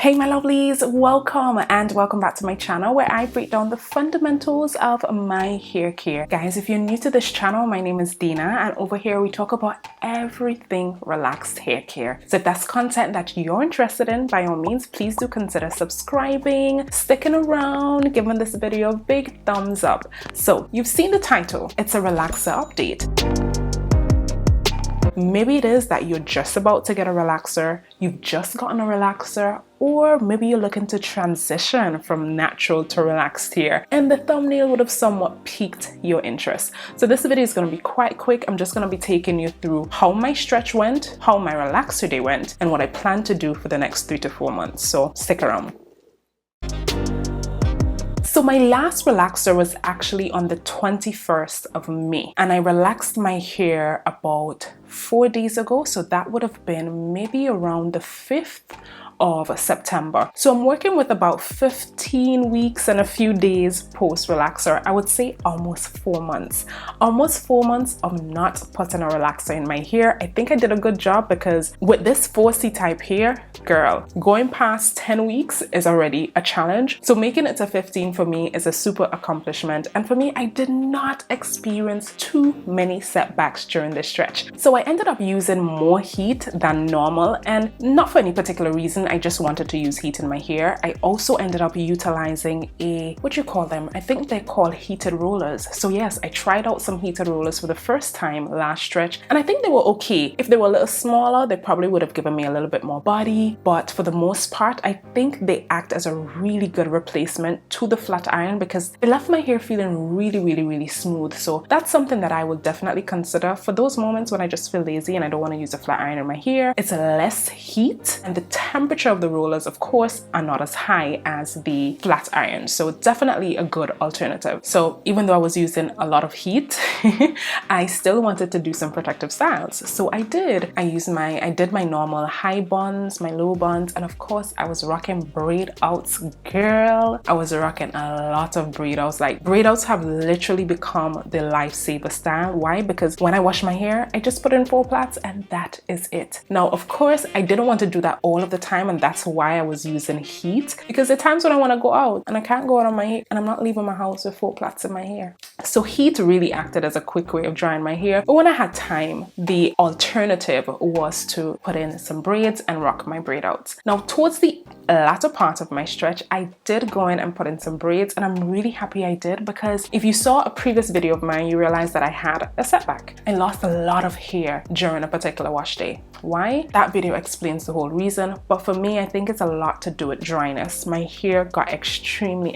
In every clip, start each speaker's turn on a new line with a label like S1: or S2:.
S1: Hey my lovelies, welcome back to my channel where I break down the fundamentals of my hair care. Guys, if you're new to this channel, my name is Dena, and over here we talk about everything relaxed hair care. So if that's content that you're interested in, by all means, please do consider subscribing, sticking around, giving this video a big thumbs up. So you've seen the title, it's a relaxer update. Maybe it is that you're just about to get a relaxer, you've just gotten a relaxer, or maybe you're looking to transition from natural to relaxed hair, and the thumbnail would have somewhat piqued your interest. So this video is going to be quite quick. I'm just going to be taking you through how my stretch went, how my relaxer day went, and what I plan to do for the next 3 to 4 months. So stick around. So my last relaxer was actually on the 21st of May, and I relaxed my hair about 4 days ago. So that would have been maybe around the 5th of September. So I'm working with about 15 weeks and a few days post relaxer. I would say almost 4 months. Almost 4 months of not putting a relaxer in my hair. I think I did a good job because with this 4C type hair, girl, going past 10 weeks is already a challenge. So making it to 15 for me is a super accomplishment. And for me, I did not experience too many setbacks during this stretch. So I ended up using more heat than normal, and not for any particular reason. I just wanted to use heat in my hair. I also ended up utilizing what you call them? I think they're called heated rollers. So yes, I tried out some heated rollers for the first time last stretch, and I think they were okay. If they were a little smaller, they probably would have given me a little bit more body, but for the most part, I think they act as a really good replacement to the flat iron because it left my hair feeling really smooth. So that's something that I will definitely consider for those moments when I just feel lazy and I don't want to use a flat iron in my hair. It's less heat, and the temperature of the rollers, of course, are not as high as the flat iron. So definitely a good alternative. So even though I was using a lot of heat, I still wanted to do some protective styles. So I did. I did my normal high buns, my low buns, and of course I was rocking braid outs, girl. I was rocking a lot of braid outs. Like, braid outs have literally become the lifesaver style. Why? Because when I wash my hair, I just put in 4 plaits and that is it. Now, of course, I didn't want to do that all of the time, and that's why I was using heat, because there are times when I want to go out and I can't go out on my hair and I'm not leaving my house with 4 plaits in my hair. So heat really acted as a quick way of drying my hair. But when I had time, the alternative was to put in some braids and rock my braid outs. Now, towards the latter part of my stretch, I did go in and put in some braids, and I'm really happy I did, because if you saw a previous video of mine, you realize that I had a setback. I lost a lot of hair during a particular wash day. Why? That video explains the whole reason, but for me, I think it's a lot to do with dryness. My hair got extremely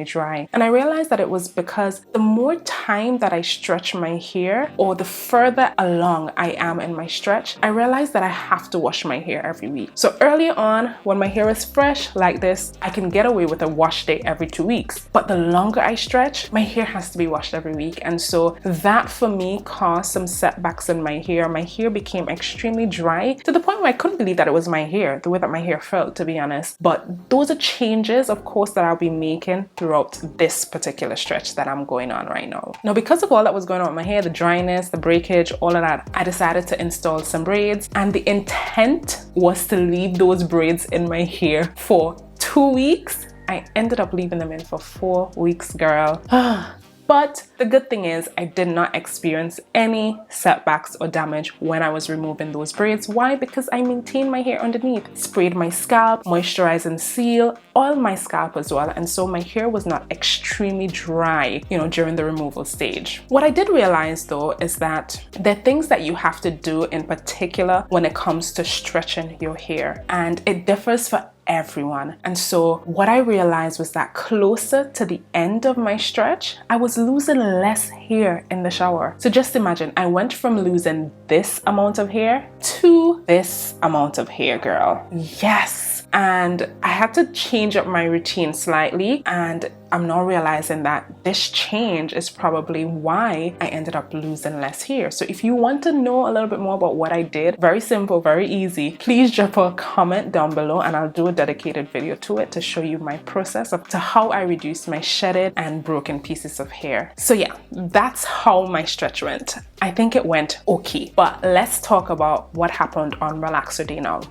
S1: dry, and I realized that it was because the more time that I stretch my hair, or the further along I am in my stretch, I realized that I have to wash my hair every week. So earlier on, when my hair is fresh like this, I can get away with a wash day every 2 weeks, but the longer I stretch, my hair has to be washed every week. And so that for me caused some setbacks in my hair. My hair became extremely dry to the point where I couldn't believe that it was my hair, the way that my hair felt, to be honest. But those are changes, of course, that I'll be making throughout this particular stretch that I'm going on right now. Now, because of all that was going on with my hair, the dryness, the breakage, all of that, I decided to install some braids, and the intent was to leave those braids in my hair for 2 weeks. I ended up leaving them in for 4 weeks, girl. But the good thing is I did not experience any setbacks or damage when I was removing those braids. Why? Because I maintained my hair underneath, sprayed my scalp, moisturized and seal, oiled my scalp as well. And so my hair was not extremely dry, during the removal stage. What I did realize though is that there are things that you have to do in particular when it comes to stretching your hair, and it differs for everyone. And so what I realized was that closer to the end of my stretch, I was losing less hair in the shower. So just imagine, I went from losing this amount of hair to this amount of hair, girl. Yes. And I had to change up my routine slightly, and I'm now realizing that this change is probably why I ended up losing less hair. So if you want to know a little bit more about what I did, very simple, very easy, please drop a comment down below and I'll do a dedicated video to it to show you my process of to how I reduced my shedded and broken pieces of hair. So yeah, that's how my stretch went. I think it went okay, but let's talk about what happened on relaxer day now.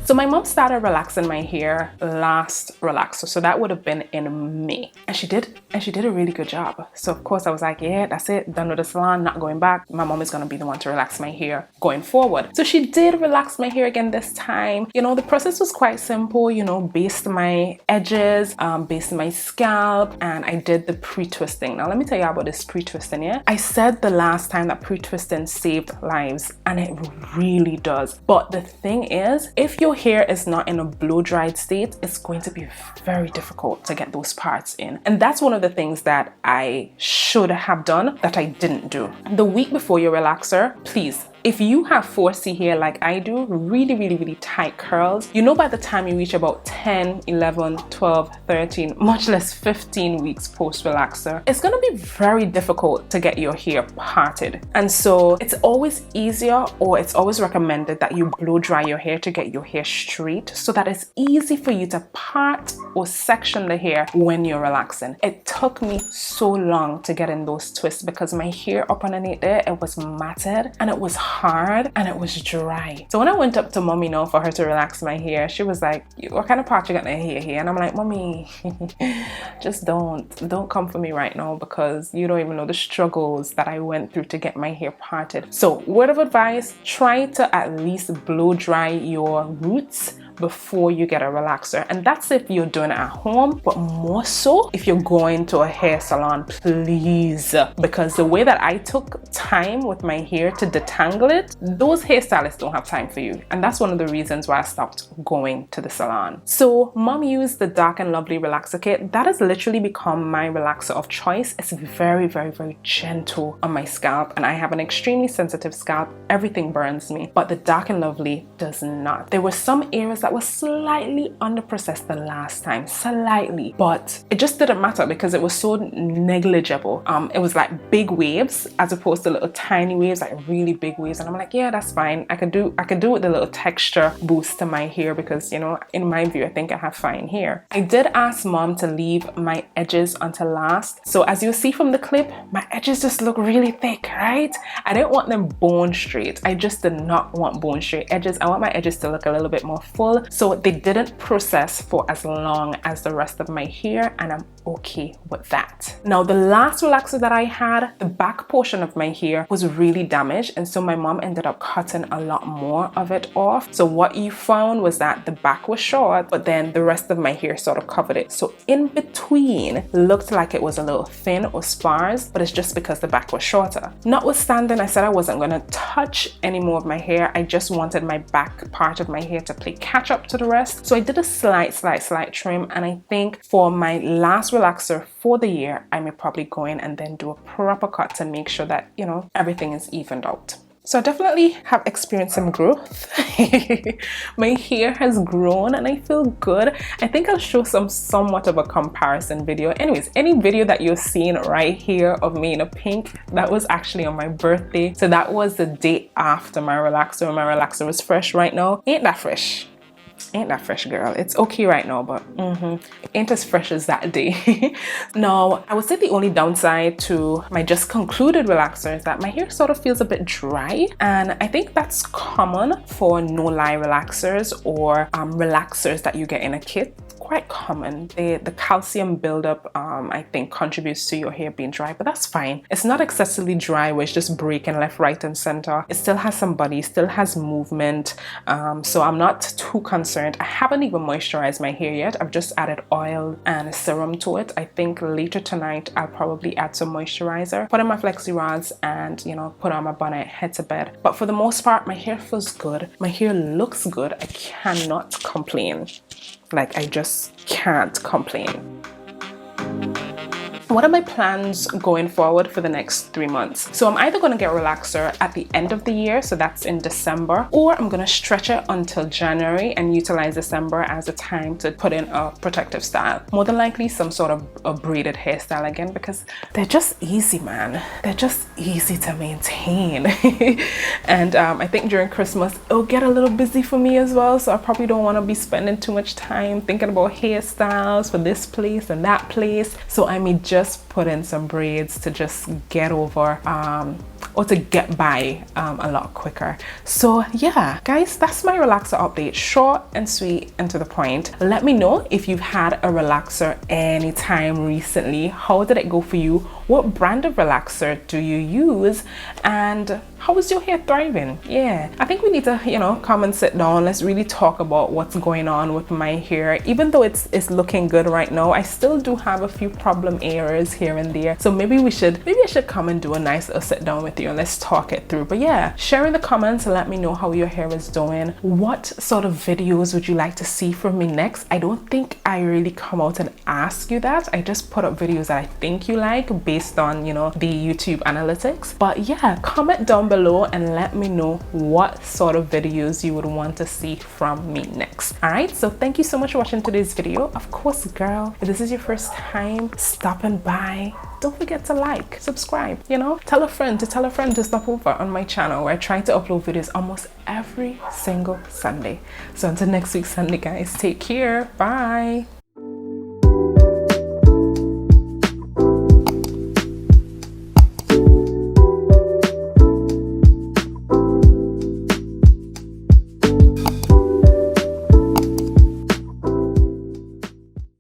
S1: So my mom started relaxing my hair last relaxer, so that would have been in May, and she did a really good job. So of course I was like, yeah, that's it, done with the salon, not going back. My mom is going to be the one to relax my hair going forward. So she did relax my hair again this time. You know, the process was quite simple. You know, based my edges, based my scalp, and I did the pre-twisting. Now let me tell you about this pre-twisting. Yeah, I said the last time that pre-twisting saved lives, and it really does. But the thing is, if your hair is not in a blow dried state, it's going to be very difficult to get those parts in. And that's one of the things that I should have done that I didn't do. The week before your relaxer, please, if you have 4C hair like I do, really tight curls, you know by the time you reach about 10, 11, 12, 13, much less 15 weeks post relaxer, it's gonna be very difficult to get your hair parted. And so it's always easier, or it's always recommended, that you blow dry your hair to get your hair straight, so that it's easy for you to part or section the hair when you're relaxing. It took me so long to get in those twists because my hair up underneath there, it was matted and it was hard and it was dry. So when I went up to mommy now for her to relax my hair, she was like, what kind of part you got in your hair here? And I'm like, mommy, just don't come for me right now, because you don't even know the struggles that I went through to get my hair parted. So word of advice, try to at least blow dry your roots before you get a relaxer. And that's if you're doing it at home, but more so if you're going to a hair salon, please, because the way that I took time with my hair to detangle it, those hairstylists don't have time for you. And that's one of the reasons why I stopped going to the salon. So mom used the Dark and Lovely relaxer kit. That has literally become my relaxer of choice. It's very gentle on my scalp, and I have an extremely sensitive scalp. Everything burns me, but the Dark and Lovely does not. There were some areas that was slightly underprocessed the last time, slightly, but it just didn't matter because it was so negligible. It was like big waves as opposed to little tiny waves, like really big waves, and I'm like, yeah, that's fine. I could do with the little texture boost to my hair, because you know, in my view, I think I have fine hair. I did ask mom to leave my edges until last, so as you'll see from the clip, my edges just look really thick, right? I didn't want them bone straight. I just did not want bone straight edges. I want my edges to look a little bit more full, so they didn't process for as long as the rest of my hair, and I'm okay with that. Now the last relaxer that I had, the back portion of my hair was really damaged, and so my mom ended up cutting a lot more of it off. So what you found was that the back was short, but then the rest of my hair sort of covered it. So in between looked like it was a little thin or sparse, but it's just because the back was shorter. Notwithstanding, I said I wasn't gonna touch any more of my hair. I just wanted my back part of my hair to play catch up to the rest. So I did a slight trim, and I think for my last relaxer for the year, I may probably go in and then do a proper cut to make sure that, you know, everything is evened out. So I definitely have experienced some growth. My hair has grown and I feel good. I think I'll show somewhat of a comparison video. Anyways, any video that you're seeing right here of me in a pink, that was actually on my birthday. So that was the day after my relaxer. My relaxer was fresh right now. Ain't that fresh? Ain't that fresh, girl? It's okay right now, but ain't as fresh as that day. Now, I would say the only downside to my just concluded relaxer is that my hair sort of feels a bit dry, and I think that's common for no-lie relaxers or relaxers that you get in a kit. Quite common. The calcium buildup I think contributes to your hair being dry, but that's fine. It's not excessively dry where it's just breaking left, right, and center. It still has some body, still has movement, so I'm not too concerned. I haven't even moisturized my hair yet. I've just added oil and a serum to it. I think later tonight I'll probably add some moisturizer, put on my flexi rods, and you know, put on my bonnet, head to bed. But for the most part, my hair feels good. My hair looks good. I cannot complain. Like, I just can't complain. What are my plans going forward for the next 3 months? So I'm either going to get a relaxer at the end of the year, so that's in December, or I'm going to stretch it until January and utilize December as a time to put in a protective style. More than likely some sort of a braided hairstyle again, because they're just easy, man. They're just easy to maintain. And I think during Christmas it'll get a little busy for me as well, so I probably don't want to be spending too much time thinking about hairstyles for this place and that place. So I may just put in some braids to just get over or to get by a lot quicker. So yeah, guys, that's my relaxer update. Short and sweet and to the point. Let me know if you've had a relaxer anytime recently. How did it go for you? What brand of relaxer do you use? And how is your hair thriving? Yeah, I think we need to, you know, come and sit down. Let's really talk about what's going on with my hair. Even though it's looking good right now, I still do have a few problem areas here and there. So maybe I should come and do a nice little sit down with you and let's talk it through. But yeah, share in the comments and let me know how your hair is doing. What sort of videos would you like to see from me next? I don't think I really come out and ask you that. I just put up videos that I think you like based on, you know, the YouTube analytics. But yeah, comment down below and let me know what sort of videos you would want to see from me next. All right, so thank you so much for watching today's video. Of course, girl, if this is your first time stopping by, don't forget to like, subscribe, you know, tell a friend to stop over on my channel where I try to upload videos almost every single Sunday. So until next week Sunday, guys, take care. Bye.